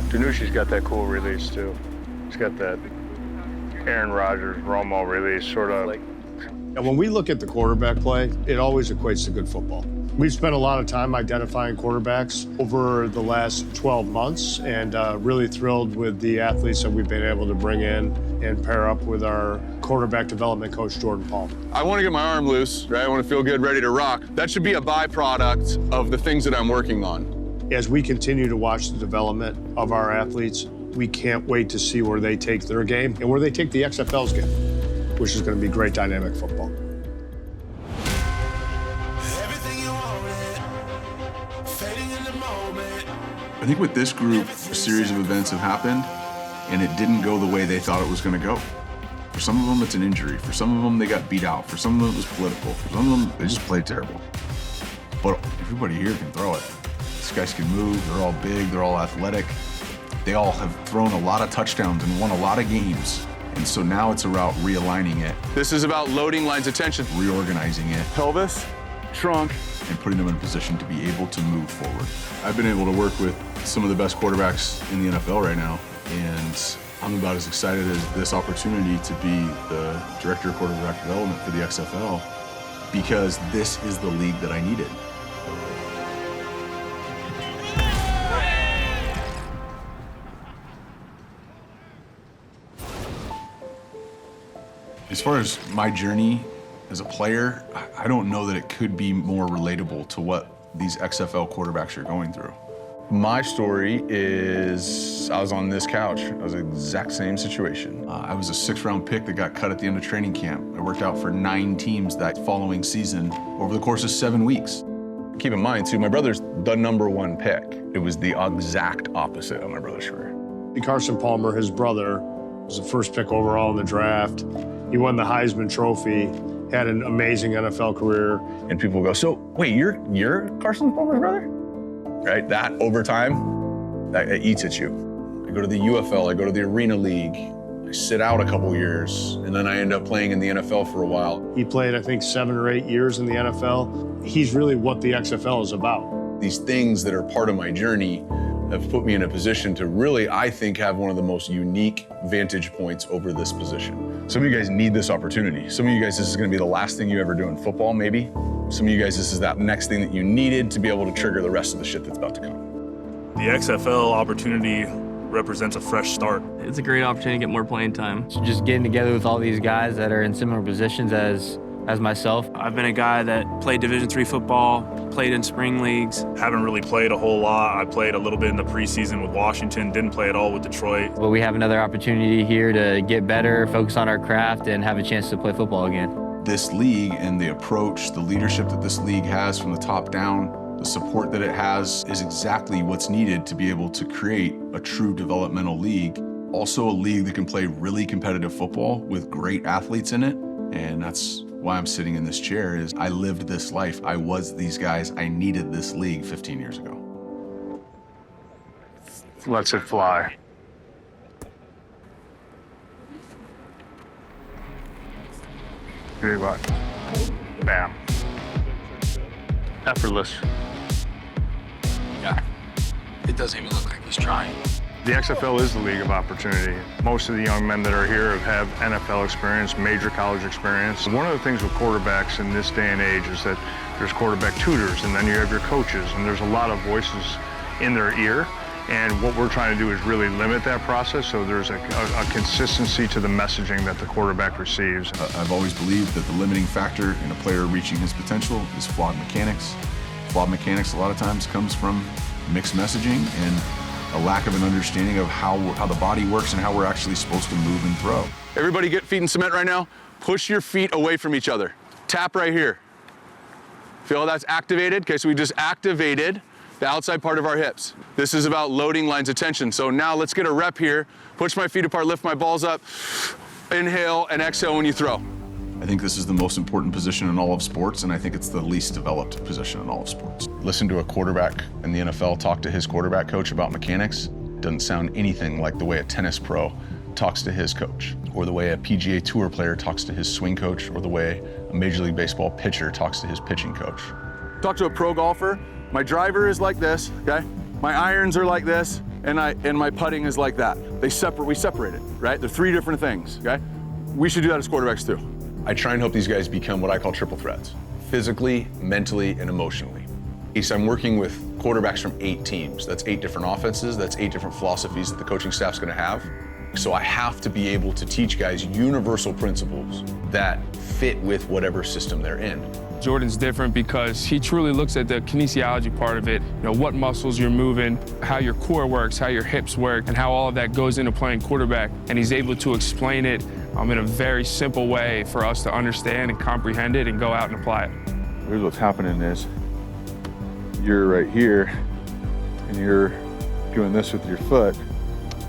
Danucci's got that cool release too. He's got that Aaron Rodgers, Romo release, sort of. And when we look at the quarterback play, it always equates to good football. We've spent a lot of time identifying quarterbacks over the last 12 months and really thrilled with the athletes that we've been able to bring in and pair up with our quarterback development coach, Jordan Palmer. I want to get my arm loose, right? I want to feel good, ready to rock. That should be a byproduct of the things that I'm working on. As we continue to watch the development of our athletes, we can't wait to see where they take their game and where they take the XFL's game, which is going to be great dynamic football. I think with this group, a series of events have happened, and it didn't go the way they thought it was going to go. For some of them, it's an injury. For some of them, they got beat out. For some of them, it was political. For some of them, they just played terrible. But everybody here can throw it. These guys can move. They're all big. They're all athletic. They all have thrown a lot of touchdowns and won a lot of games. And so now it's about realigning it. This is about loading lines of tension. Reorganizing it. Pelvis, trunk, and putting them in a position to be able to move forward. I've been able to work with some of the best quarterbacks in the NFL right now, and I'm about as excited as this opportunity to be the director of quarterback development for the XFL, because this is the league that I needed. As far as my journey as a player, I don't know that it could be more relatable to what these XFL quarterbacks are going through. My story is I was on this couch. I was in the exact same situation. I was a 6th-round pick that got cut at the end of training camp. I worked out for 9 teams that following season over the course of 7 weeks. Keep in mind, too, my brother's the #1 pick. It was the exact opposite of my brother's career. Carson Palmer, his brother, was the first pick overall in the draft. He won the Heisman Trophy, had an amazing NFL career. And people go, so wait, you're Carson Palmer's brother? Right, that over time, that eats at you. I go to the UFL, I go to the Arena League, I sit out a couple years, and then I end up playing in the NFL for a while. He played, I think, 7 or 8 years in the NFL. He's really what the XFL is about. These things that are part of my journey have put me in a position to really, I think, have one of the most unique vantage points over this position. Some of you guys need this opportunity. Some of you guys, this is gonna be the last thing you ever do in football, maybe. Some of you guys, this is that next thing that you needed to be able to trigger the rest of the shit that's about to come. The XFL opportunity represents a fresh start. It's a great opportunity to get more playing time. So just getting together with all these guys that are in similar positions as myself. I've been a guy that played Division III football, played in spring leagues. Haven't really played a whole lot. I played a little bit in the preseason with Washington, didn't play at all with Detroit. But we have another opportunity here to get better, focus on our craft, and have a chance to play football again. This league and the approach, the leadership that this league has from the top down, the support that it has is exactly what's needed to be able to create a true developmental league. Also a league that can play really competitive football with great athletes in it. And that's why I'm sitting in this chair, is I lived this life. I was these guys. I needed this league 15 years ago. Lets it fly. Good luck. Bam. Effortless. Yeah. It doesn't even look like he's trying. The XFL is the league of opportunity. Most of the young men that are here have NFL experience, major college experience. One of the things with quarterbacks in this day and age is that there's quarterback tutors, and then you have your coaches, and there's a lot of voices in their ear. And what we're trying to do is really limit that process so there's a consistency to the messaging that the quarterback receives. I've always believed that the limiting factor in a player reaching his potential is flawed mechanics. Flawed mechanics a lot of times comes from mixed messaging and a lack of an understanding of how the body works and how we're actually supposed to move and throw. Everybody get feet in cement right now. Push your feet away from each other. Tap right here. Feel how that's activated? Okay, so we just activated the outside part of our hips. This is about loading lines of tension. So now let's get a rep here. Push my feet apart, lift my balls up. Inhale and exhale when you throw. I think this is the most important position in all of sports, and I think it's the least developed position in all of sports. Listen to a quarterback in the NFL talk to his quarterback coach about mechanics. Doesn't sound anything like the way a tennis pro talks to his coach, or the way a PGA Tour player talks to his swing coach, or the way a Major League Baseball pitcher talks to his pitching coach. Talk to a pro golfer. My driver is like this, okay? My irons are like this, and my putting is like that. We separate it, right? They're three different things, okay? We should do that as quarterbacks too. I try and help these guys become what I call triple threats, physically, mentally, and emotionally. So I'm working with quarterbacks from 8 teams. That's 8 different offenses. That's 8 different philosophies that the coaching staff's gonna have. So I have to be able to teach guys universal principles that fit with whatever system they're in. Jordan's different because he truly looks at the kinesiology part of it, what muscles you're moving, how your core works, how your hips work, and how all of that goes into playing quarterback. And he's able to explain it in a very simple way for us to understand and comprehend it and go out and apply it. Here's what's happening is you're right here and you're doing this with your foot.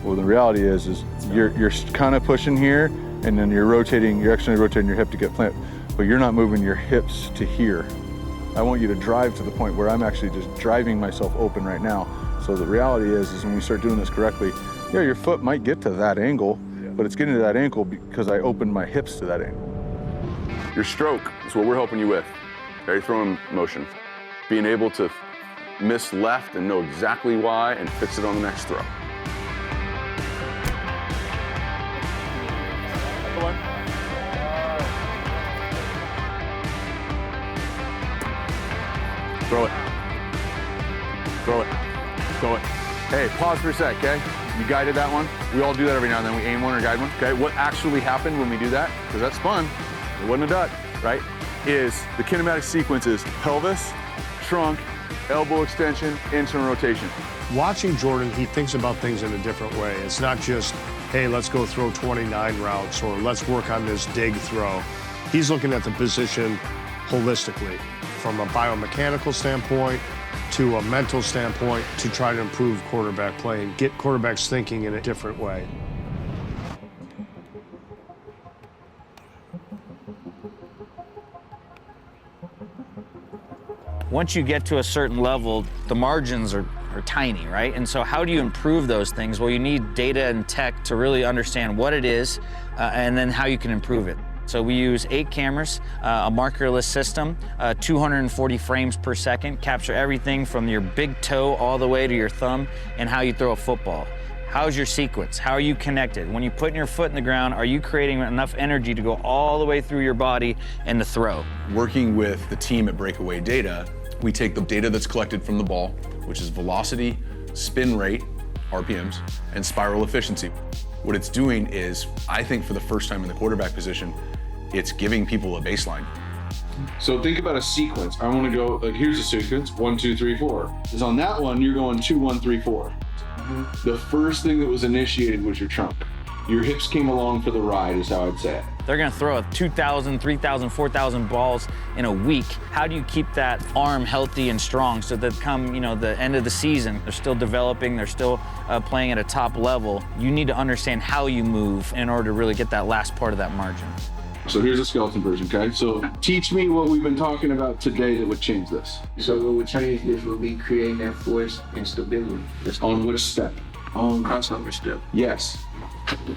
Well, the reality is you're kind of pushing here and then you're actually rotating your hip to get planted. But you're not moving your hips to here. I want you to drive to the point where I'm actually just driving myself open right now. So the reality is when we start doing this correctly, yeah, your foot might get to that angle, but it's getting to that ankle because I opened my hips to that angle. Your stroke is what we're helping you with. Okay, throwing motion. Being able to miss left and know exactly why and fix it on the next throw. Throw it. Throw it. Throw it. Hey, pause for a sec, okay? You guided that one. We all do that every now and then. We aim one or guide one, okay? What actually happened when we do that, because that's fun, it wasn't a duck, right? Is the kinematic sequence is pelvis, trunk, elbow extension, internal rotation. Watching Jordan, he thinks about things in a different way. It's not just, hey, let's go throw 29 routes or let's work on this dig throw. He's looking at the position holistically, from a biomechanical standpoint to a mental standpoint, to try to improve quarterback play and get quarterbacks thinking in a different way. Once you get to a certain level, the margins are tiny, right? And so how do you improve those things? Well, you need data and tech to really understand what it is and then how you can improve it. So we use 8 cameras, a markerless system, 240 frames per second, capture everything from your big toe all the way to your thumb and how you throw a football. How's your sequence? How are you connected? When you put your foot in the ground, are you creating enough energy to go all the way through your body and to throw? Working with the team at Breakaway Data, we take the data that's collected from the ball, which is velocity, spin rate, RPMs, and spiral efficiency. What it's doing is, I think for the first time in the quarterback position, it's giving people a baseline. So think about a sequence. I want to go, like, here's a sequence, 1, 2, 3, 4. Because on that one, you're going 2, 1, 3, 4. The first thing that was initiated was your trunk. Your hips came along for the ride, is how I'd say it. They're gonna throw 2,000, 3,000, 4,000 balls in a week. How do you keep that arm healthy and strong so that come, the end of the season, they're still developing, they're still playing at a top level. You need to understand how you move in order to really get that last part of that margin. So here's a skeleton version, okay? So teach me what we've been talking about today that would change this. So what would change this would be creating that force and stability. On which step? On crossover step. Yes.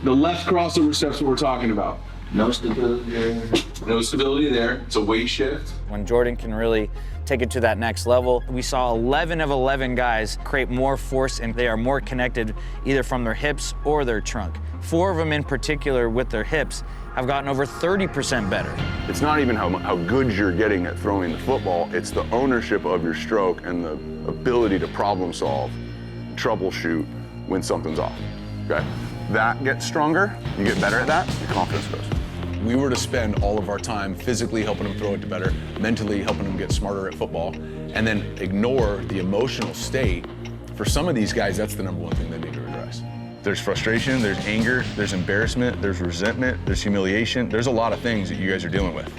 The left crossover step's what we're talking about. No stability there. No stability there. It's a weight shift. When Jordan can really take it to that next level, we saw 11 of 11 guys create more force and they are more connected either from their hips or their trunk. 4 of them in particular with their hips have gotten over 30% better. It's not even how good you're getting at throwing the football, it's the ownership of your stroke and the ability to problem solve, troubleshoot when something's off, okay? That gets stronger, you get better at that, your confidence goes. We were to spend all of our time physically helping them throw it to better, mentally helping them get smarter at football, and then ignore the emotional state. For some of these guys, that's the number one thing they need to address. There's frustration, there's anger, there's embarrassment, there's resentment, there's humiliation. There's a lot of things that you guys are dealing with.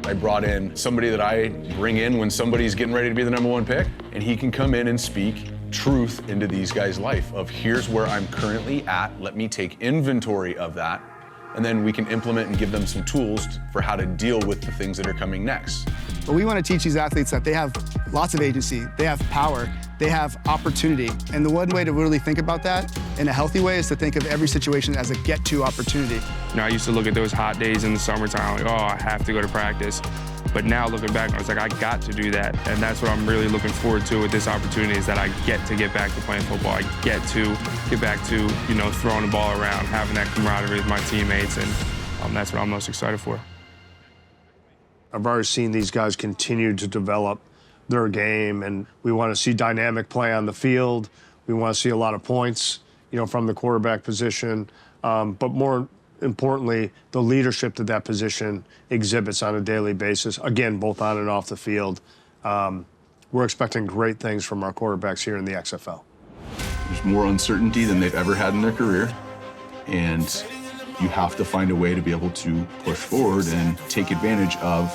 I brought in somebody that I bring in when somebody's getting ready to be the number 1 pick, and he can come in and speak truth into these guys' life of here's where I'm currently at, let me take inventory of that, and then we can implement and give them some tools for how to deal with the things that are coming next. But we want to teach these athletes that they have lots of agency, they have power, they have opportunity. And the one way to really think about that in a healthy way is to think of every situation as a get-to opportunity. I used to look at those hot days in the summertime like, oh, I have to go to practice. But now looking back, I was like, I got to do that. And that's what I'm really looking forward to with this opportunity, is that I get to get back to playing football. I get back to, you know, throwing the ball around, having that camaraderie with my teammates, and that's what I'm most excited for. I've already seen these guys continue to develop their game, and we want to see dynamic play on the field. We want to see a lot of points, you know, from the quarterback position. But more importantly, the leadership that that position exhibits on a daily basis, again, both on and off the field. We're expecting great things from our quarterbacks here in the XFL. There's more uncertainty than they've ever had in their career, and you have to find a way to be able to push forward and take advantage of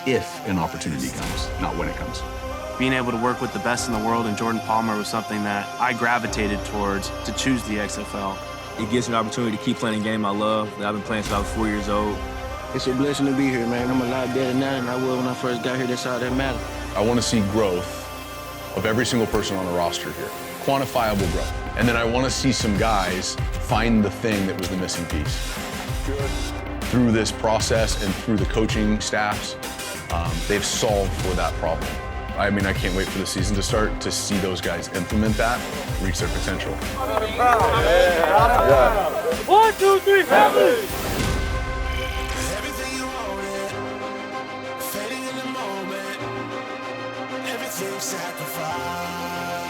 if an opportunity comes, not when it comes. Being able to work with the best in the world and Jordan Palmer was something that I gravitated towards to choose the XFL. It gives me an opportunity to keep playing a game I love that I've been playing since I was 4 years old. It's a blessing to be here, man. I'm a lot better now than I was when I first got here. That's all that matters. I want to see growth of every single person on the roster here, quantifiable growth. And then I want to see some guys find the thing that was the missing piece. Through this process and through the coaching staffs, they've solved for that problem. I mean, I can't wait for the season to start to see those guys implement that, reach their potential. 1, 2, 3, family! Everything you wanted, fading in the moment, everything sacrificed.